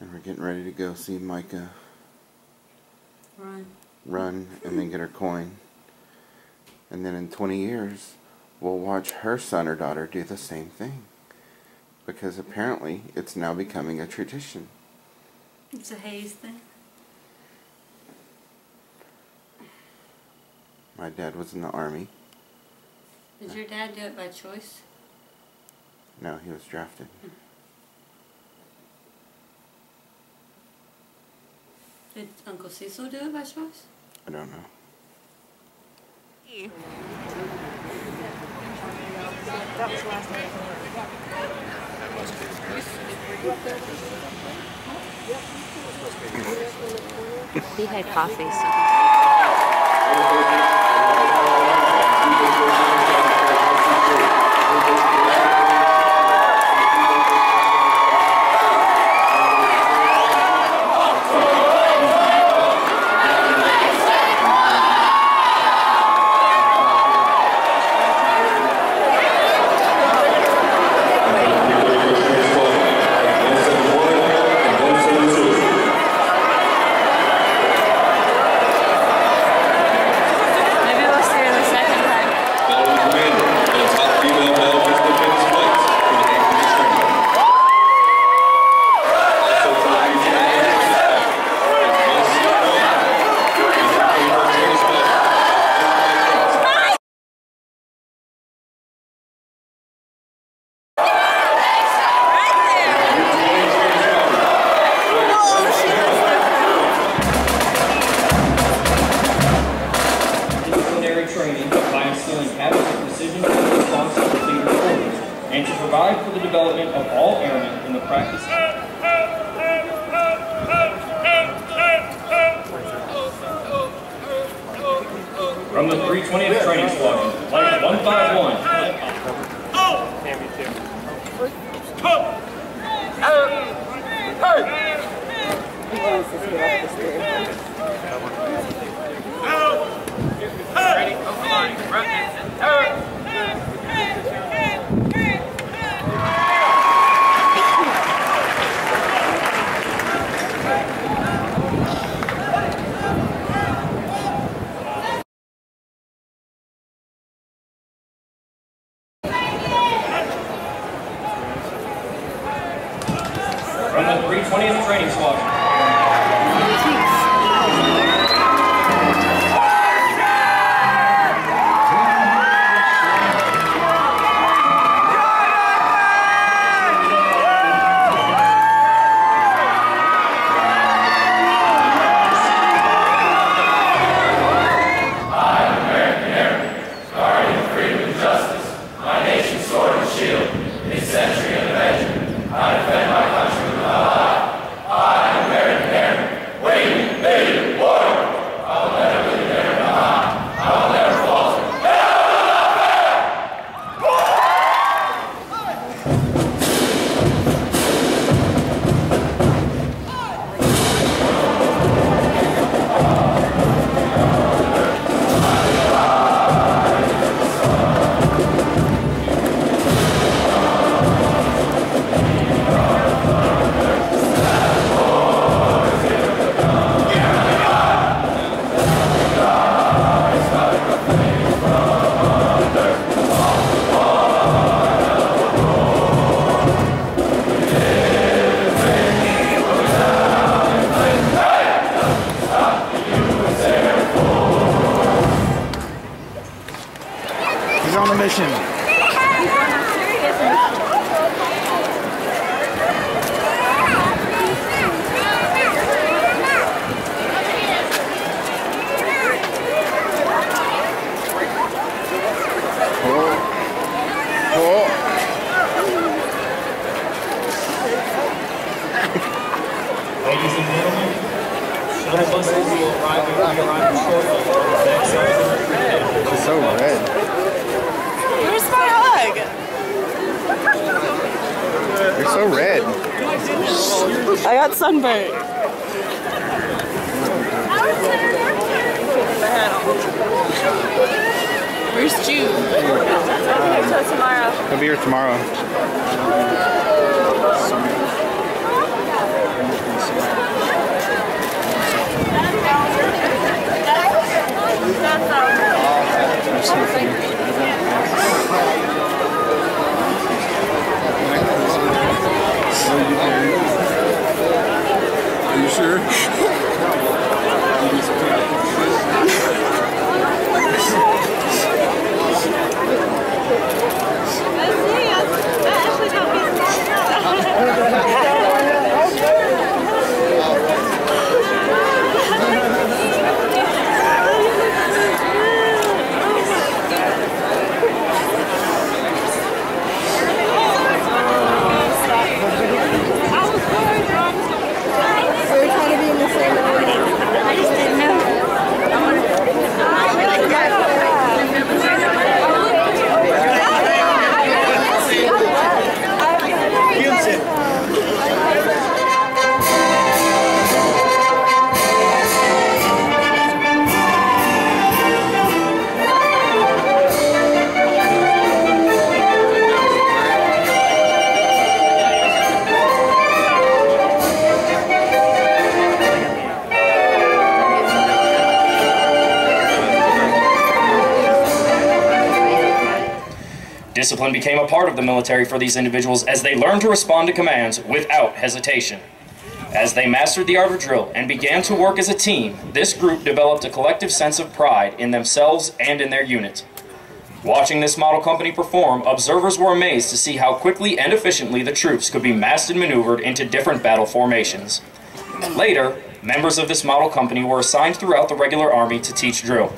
And we're getting ready to go see Micah run and then get her coin. And then in 20 years, we'll watch her son or daughter do the same thing. Because apparently, it's now becoming a tradition. It's a Hays thing. My dad was in the Army. Did your dad do it by choice? No, he was drafted. Did Uncle Cecil do it by choice? I don't know. He had coffee, and to provide for the development of all airmen in the practice. From the 320th Training Squadron, Flight 151. Ready? From the 320th Training Squadron. He's on a mission. Ladies and gentlemen, shuttle buses will arrive shortly. It's so red. Where's my hug? You're so red. I got sunburned. Where's June? Until tomorrow. He'll be here tomorrow. Discipline became a part of the military for these individuals as they learned to respond to commands without hesitation. As they mastered the art of drill and began to work as a team, this group developed a collective sense of pride in themselves and in their unit. Watching this model company perform, observers were amazed to see how quickly and efficiently the troops could be massed and maneuvered into different battle formations. Later, members of this model company were assigned throughout the regular army to teach drill.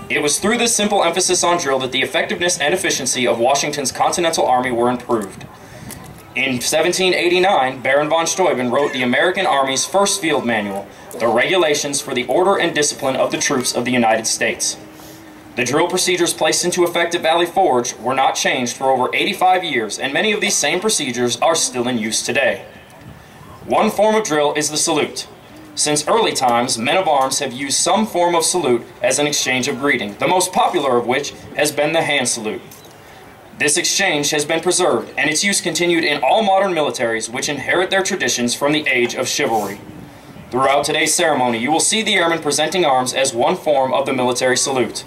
It was through this simple emphasis on drill that the effectiveness and efficiency of Washington's Continental Army were improved. In 1789, Baron von Steuben wrote the American Army's first field manual, The Regulations for the Order and Discipline of the Troops of the United States. The drill procedures placed into effect at Valley Forge were not changed for over 85 years, and many of these same procedures are still in use today. One form of drill is the salute. Since early times, men of arms have used some form of salute as an exchange of greeting, the most popular of which has been the hand salute. This exchange has been preserved, and its use continued in all modern militaries which inherit their traditions from the age of chivalry. Throughout today's ceremony, you will see the airmen presenting arms as one form of the military salute.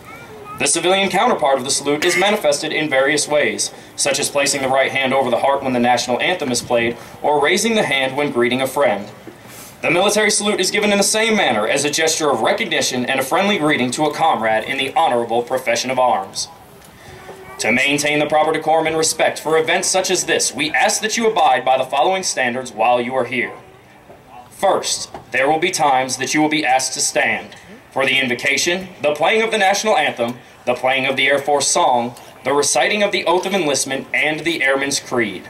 The civilian counterpart of the salute is manifested in various ways, such as placing the right hand over the heart when the national anthem is played, or raising the hand when greeting a friend. The military salute is given in the same manner as a gesture of recognition and a friendly greeting to a comrade in the honorable profession of arms. To maintain the proper decorum and respect for events such as this, we ask that you abide by the following standards while you are here. First, there will be times that you will be asked to stand for the invocation, the playing of the national anthem, the playing of the Air Force song, the reciting of the oath of enlistment, and the Airman's Creed.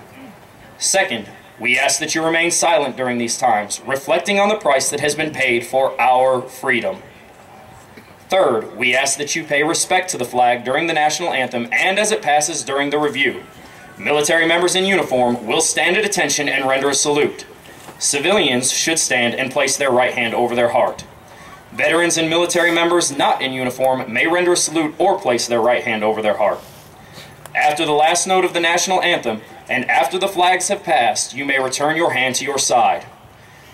Second, we ask that you remain silent during these times, reflecting on the price that has been paid for our freedom. Third, we ask that you pay respect to the flag during the national anthem and as it passes during the review. Military members in uniform will stand at attention and render a salute. Civilians should stand and place their right hand over their heart. Veterans and military members not in uniform may render a salute or place their right hand over their heart. After the last note of the national anthem, and after the flags have passed, you may return your hand to your side.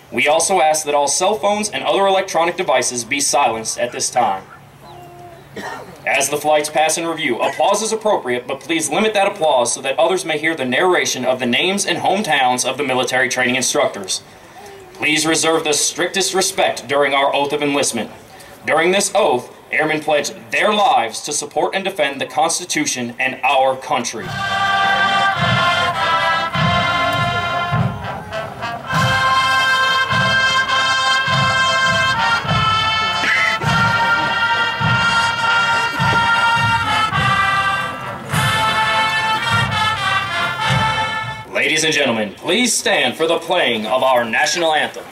We also ask that all cell phones and other electronic devices be silenced at this time. As the flights pass in review, applause is appropriate, but please limit that applause so that others may hear the narration of the names and hometowns of the military training instructors. Please reserve the strictest respect during our oath of enlistment. During this oath, airmen pledge their lives to support and defend the Constitution and our country. Ladies and gentlemen, please stand for the playing of our national anthem.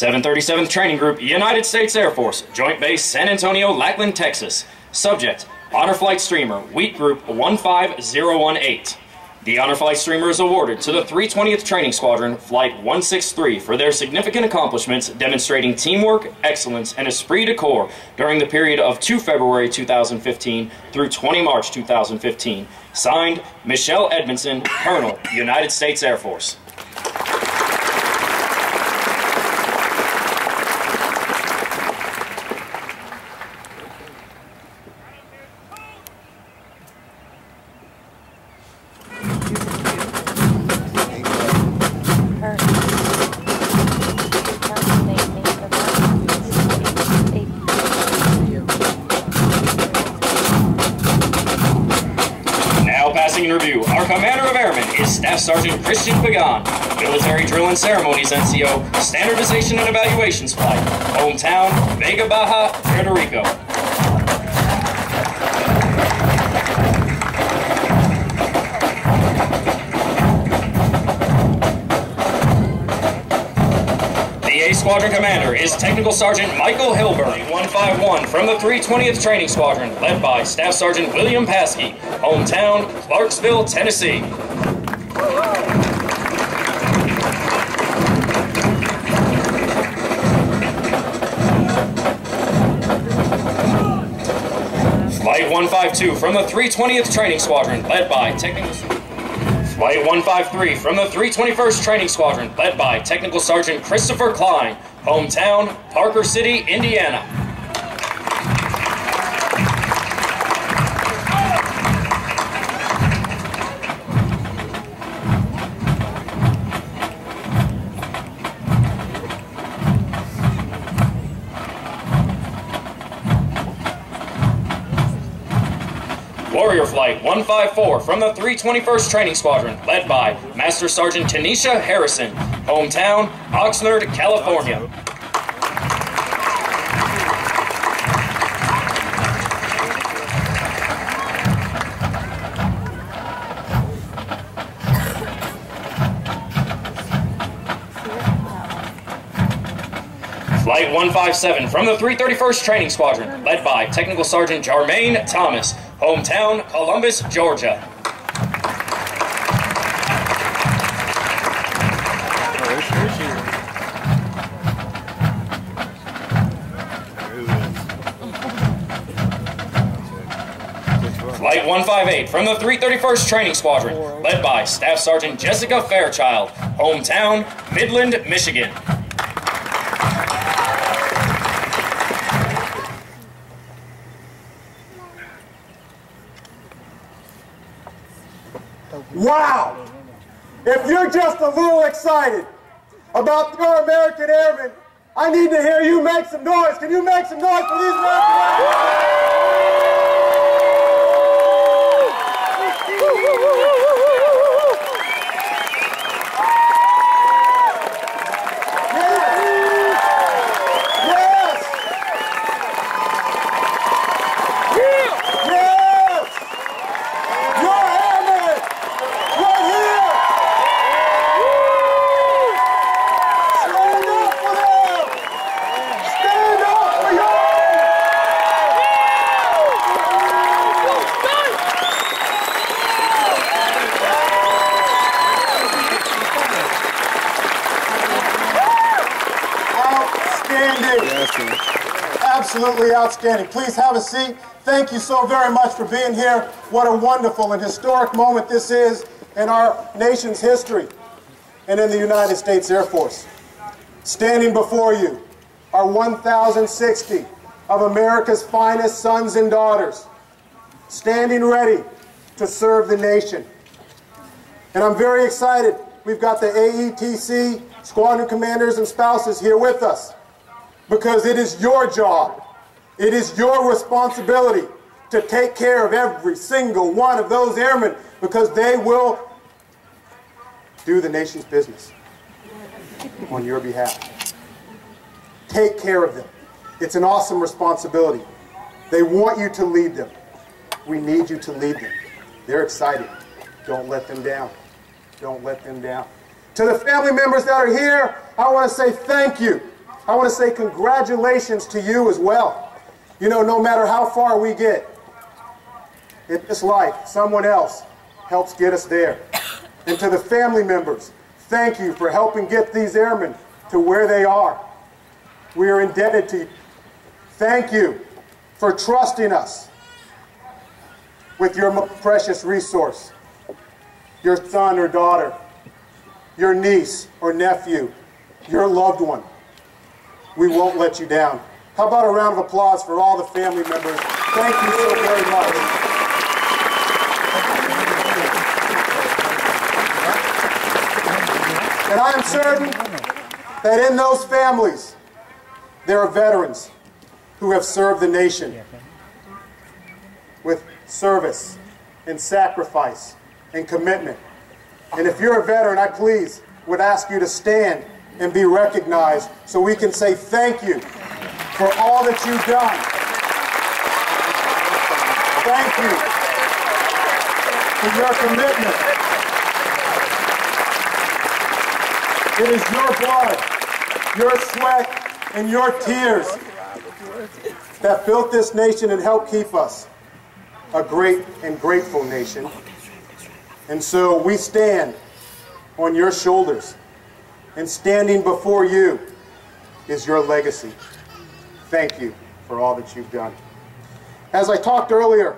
(737th Training Group, United States Air Force, Joint Base San Antonio, Lackland, Texas). Subject: Honor Flight Streamer, Wheat Group 15018. The Honor Flight Streamer is awarded to the 320th Training Squadron, Flight 163, for their significant accomplishments demonstrating teamwork, excellence, and esprit de corps during the period of 2 February 2015 through 20 March 2015. Signed, Michelle Edmondson, Colonel, United States Air Force. Passing in review, our Commander of Airmen is Staff Sergeant Christian Pagan, Military Drill and Ceremonies NCO, Standardization and Evaluations Flight, Hometown, Vega Baja, Puerto Rico. The A Squadron Commander is Technical Sergeant Michael Hilburn, 151 from the 320th Training Squadron, led by Staff Sergeant William Paskey, Hometown, Clarksville, Tennessee. Flight 152 from the 320th Training Squadron, led by Technical... Flight 153 from the 321st Training Squadron, led by Technical Sergeant Christopher Klein, Hometown, Parker City, Indiana. Warrior Flight 154 from the 321st Training Squadron, led by Master Sergeant Tanisha Harrison, Hometown, Oxnard, California. Flight 157 from the 331st Training Squadron, led by Technical Sergeant Jarmaine Thomas, Hometown, Columbus, Georgia. Flight 158 from the 331st Training Squadron, led by Staff Sergeant Jessica Fairchild, Hometown, Midland, Michigan. Wow! If you're just a little excited about your American Airmen, I need to hear you make some noise. Can you make some noise for these American Airmen? Absolutely outstanding. Please have a seat. Thank you so very much for being here. What a wonderful and historic moment this is in our nation's history and in the United States Air Force. Standing before you are 1,060 of America's finest sons and daughters, standing ready to serve the nation. And I'm very excited. We've got the AETC squadron commanders and spouses here with us, because it is your job, it is your responsibility to take care of every single one of those airmen, because they will do the nation's business on your behalf. Take care of them. It's an awesome responsibility. They want you to lead them. We need you to lead them. They're excited. Don't let them down. Don't let them down. To the family members that are here, I want to say thank you. I want to say congratulations to you as well. You know, no matter how far we get, in this life, someone else helps get us there. And to the family members, thank you for helping get these airmen to where they are. We are indebted to you. Thank you for trusting us with your most precious resource, your son or daughter, your niece or nephew, your loved one. We won't let you down. How about a round of applause for all the family members? Thank you so very much. And I am certain that in those families, there are veterans who have served the nation with service and sacrifice and commitment. And if you're a veteran, I please would ask you to stand and be recognized so we can say thank you for all that you've done. Thank you for your commitment. It is your blood, your sweat, and your tears that built this nation and helped keep us a great and grateful nation. And so we stand on your shoulders, and standing before you is your legacy. Thank you for all that you've done. As I talked earlier,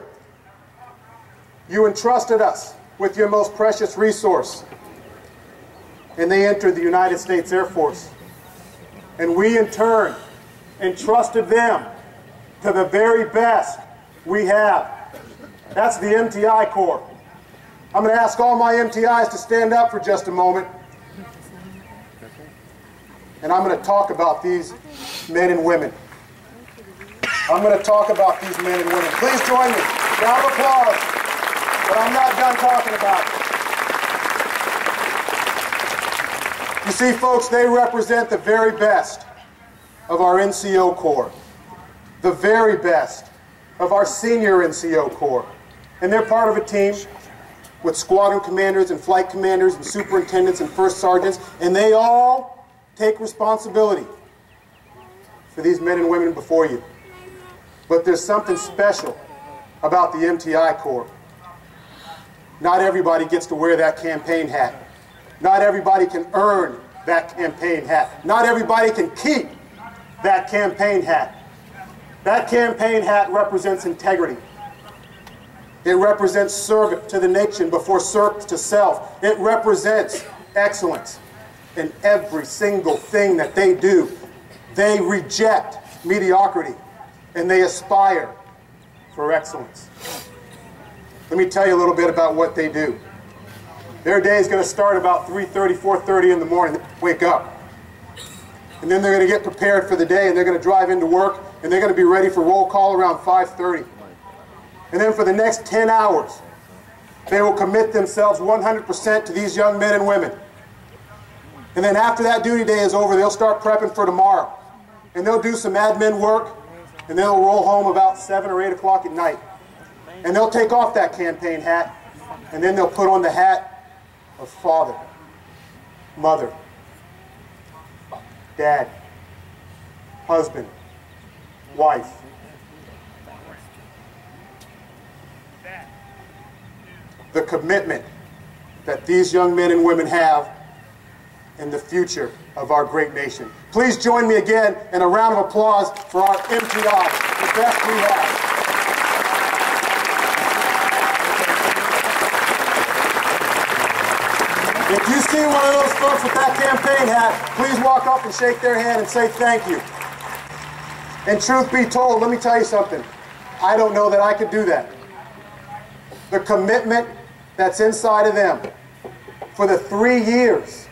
you entrusted us with your most precious resource, and they entered the United States Air Force. And we, in turn, entrusted them to the very best we have. That's the MTI Corps. I'm going to ask all my MTIs to stand up for just a moment. And I'm going to talk about these men and women. I'm going to talk about these men and women. Please join me. Round of applause. But I'm not done talking about it. You see, folks, they represent the very best of our NCO Corps. The very best of our senior NCO Corps. And they're part of a team with squadron commanders and flight commanders and superintendents and first sergeants, and they all take responsibility for these men and women before you. But there's something special about the MTI Corps. Not everybody gets to wear that campaign hat. Not everybody can earn that campaign hat. Not everybody can keep that campaign hat. That campaign hat represents integrity. It represents service to the nation before service to self. It represents excellence in every single thing that they do. They reject mediocrity and they aspire for excellence. Let me tell you a little bit about what they do. Their day is going to start about 3:30, 4:30 in the morning. They wake up. And then they're going to get prepared for the day, and they're going to drive into work, and they're going to be ready for roll call around 5:30. And then for the next 10 hours, they will commit themselves 100% to these young men and women. And then after that duty day is over, they'll start prepping for tomorrow. And they'll do some admin work, and they'll roll home about 7 or 8 o'clock at night. And they'll take off that campaign hat, and then they'll put on the hat of father, mother, dad, husband, wife. The commitment that these young men and women have in the future of our great nation. Please join me again in a round of applause for our MTI, the best we have. If you see one of those folks with that campaign hat, please walk up and shake their hand and say thank you. And truth be told, let me tell you something. I don't know that I could do that. The commitment that's inside of them for the 3 years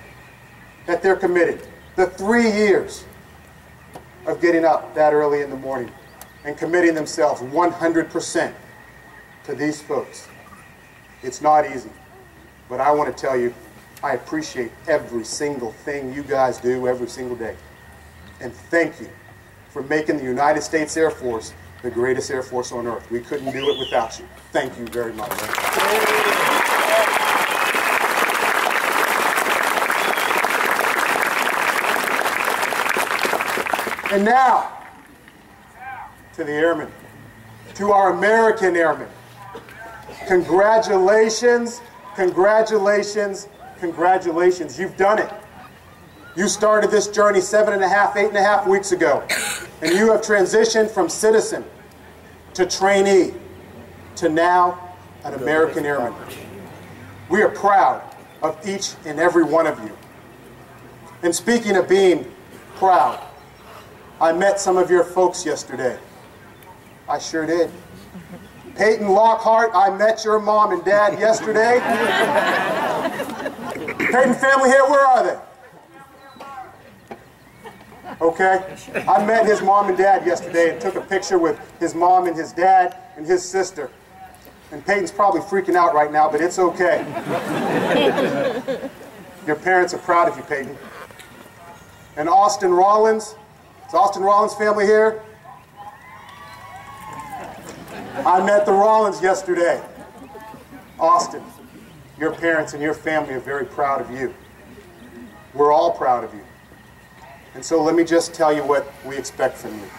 that they're committed, the 3 years of getting up that early in the morning and committing themselves 100% to these folks. It's not easy, but I want to tell you, I appreciate every single thing you guys do every single day. And thank you for making the United States Air Force the greatest Air Force on earth. We couldn't do it without you. Thank you very much. And now, to the airmen, to our American airmen, Congratulations, congratulations, congratulations. You've done it. You started this journey 8.5 weeks ago, and you have transitioned from citizen to trainee to now an American Airman. We are proud of each and every one of you. And speaking of being proud, I met some of your folks yesterday. I sure did. Peyton Lockhart, I met your mom and dad yesterday. Peyton family here, where are they? Okay, I met his mom and dad yesterday and took a picture with his mom and his dad and his sister. And Peyton's probably freaking out right now, but it's okay. Your parents are proud of you, Peyton. And Austin Rollins, is Austin Rollins family here? I met the Rollins yesterday. Austin, your parents and your family are very proud of you. We're all proud of you. And so let me just tell you what we expect from you.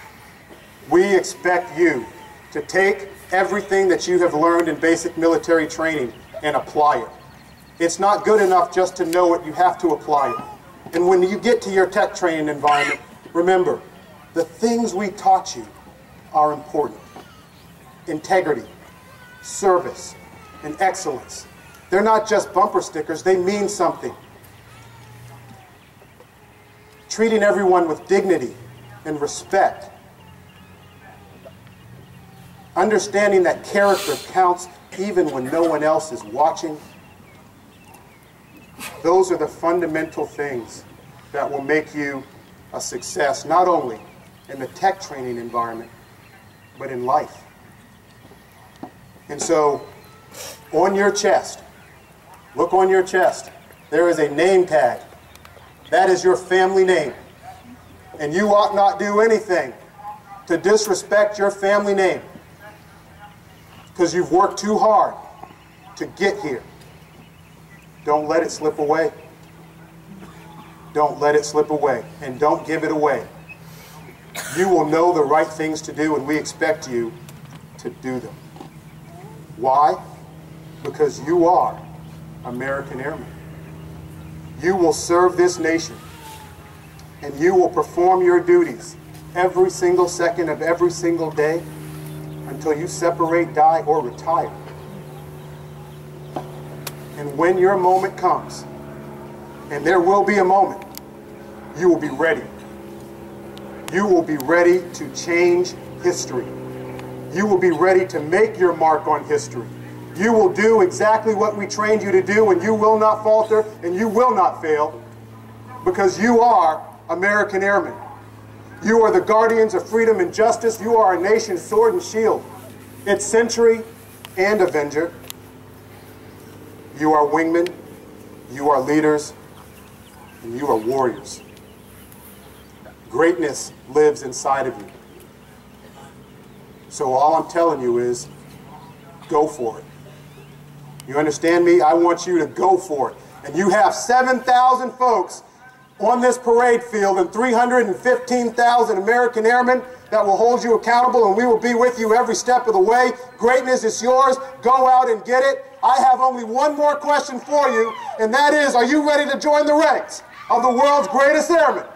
We expect you to take everything that you have learned in basic military training and apply it. It's not good enough just to know it, you have to apply it. And when you get to your tech training environment, remember, the things we taught you are important. Integrity, service, and excellence. They're not just bumper stickers, they mean something. Treating everyone with dignity and respect. Understanding that character counts even when no one else is watching. Those are the fundamental things that will make you a success, not only in the tech training environment, but in life. And so, on your chest, look on your chest, there is a name tag. That is your family name. And you ought not do anything to disrespect your family name, because you've worked too hard to get here. Don't let it slip away. Don't let it slip away, and don't give it away. You will know the right things to do, and we expect you to do them. Why? Because you are American Airmen. You will serve this nation, and you will perform your duties every single second of every single day until you separate, die, or retire. And when your moment comes, and there will be a moment, you will be ready. You will be ready to change history. You will be ready to make your mark on history. You will do exactly what we trained you to do, and you will not falter, and you will not fail, because you are American Airmen. You are the guardians of freedom and justice. You are our nation's sword and shield, its sentry and avenger. You are wingmen, you are leaders, and you are warriors. Greatness lives inside of you. So all I'm telling you is, go for it. You understand me? I want you to go for it. And you have 7,000 folks on this parade field and 315,000 American Airmen that will hold you accountable, and we will be with you every step of the way. Greatness is yours. Go out and get it. I have only one more question for you, and that is, are you ready to join the ranks of the world's greatest airmen?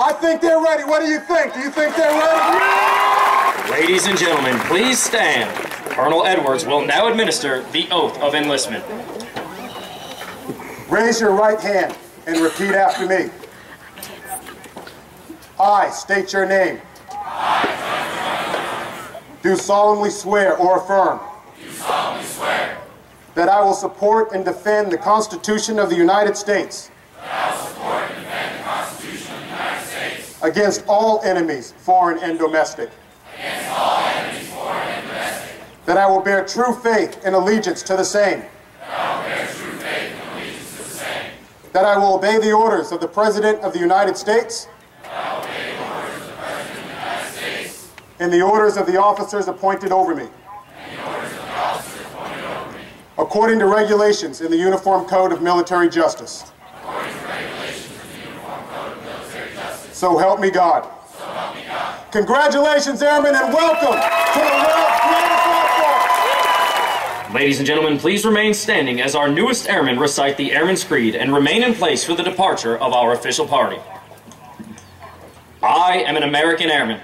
I think they're ready. What do you think? Do you think they're ready? Ladies and gentlemen, please stand. Colonel Edwards will now administer the oath of enlistment. Raise your right hand and repeat after me. I state your name. Do solemnly swear or affirm that I will support and defend the Constitution of the United States against all enemies, foreign and domestic. That I will bear true faith and allegiance to the same. That I will obey the orders of the President of the United States. And the orders of the officers appointed over me. According to regulations in the Uniform Code of Military Justice. So help me God. Congratulations, Airmen, and welcome to the world. Create a platform. Ladies and gentlemen, please remain standing as our newest airmen recite the Airman's Creed and remain in place for the departure of our official party. I am an American airman.